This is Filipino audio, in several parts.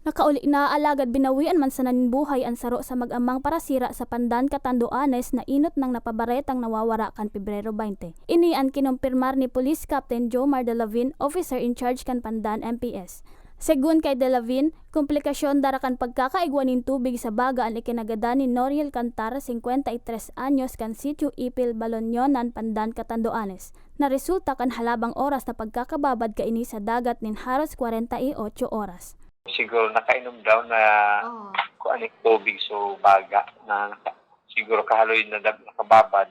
Nakauli na alagad binawian man sa naninbuhay ang saro sa mag-amang parasira sa Pandan, Catanduanes na inot ng napabaretang nawawara kan Pebrero 20. Ini ang kinumpirmar ni Police Captain Jomar De Lavin, officer in charge kan Pandan MPS. Segun kay De Lavin, komplikasyon darakan pagkakaigwanin tubig sa baga ang ikinagada ni Noriel Cantar, 53 anyos kan sitio Ipil, Balonyonan, Pandan, Catanduanes. Na resulta kan halabang oras na pagkakababad kaini sa dagat nin halos 48 oras. Siguro nakainom daw na kung anong tubig so baga na siguro kahaloy na nakababad.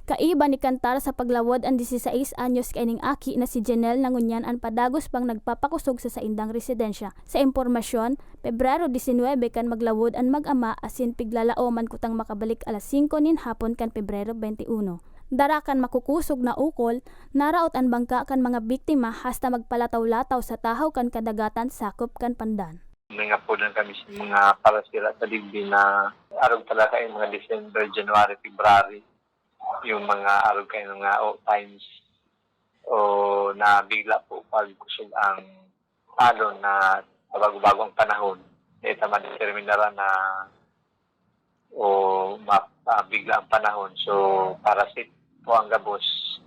Kaiba ni Cantar sa paglawod ang 16 anyos kaining aki na si Janelle Nangunyan ang padagos pang nagpapakusog sa saindang residensya. Sa impormasyon, Pebrero 19 kan maglawod ang mag-ama asin piglalao man kutang makabalik alas 5 nin hapon kan Pebrero 21. Darakan makukusog na ukol, naraot ang bangka kan mga biktima hasta magpalataw-lataw sa tahaw kan kadagatan sakop kan Pandan. Nga po lang kami sa mga parasira sa ligbi na araw talaga yung mga December, January, February. Yung mga araw kayo mga times o na bigla po pagkusog ang alon na bago-bago ang panahon. Ito ma-determinara na o bigla ang panahon. So para sit po ang gabos,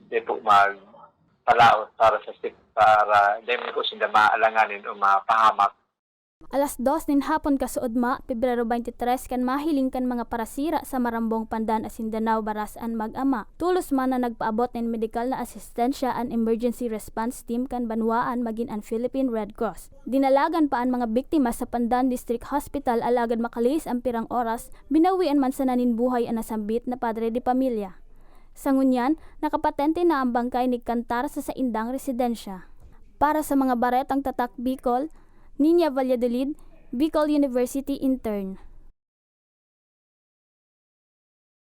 di po magpalaot para sa sit para dahil ko sila maalanganin o mapahamak. Alas 2 nin hapon kasuodma, Pebrero 23 kan mahiling kan mga parasira sa Marambong, Pandan, Asindanao, Barasan mag-ama. Tulos man na nagpaabot ng medikal na asistensya an emergency response team kan Banwaan magin ang Philippine Red Cross. Dinalagan pa ang mga biktima sa Pandan District Hospital alagad makalis ang pirang oras, binawian man sa naninbuhay ang nasambit na padre de pamilya. Sa ngunyan, nakapatente na ang bangkay ni Cantar sa saindang residensya. Para sa mga baretang tatak Bicol, Nina Valladolid, Bicol University Intern.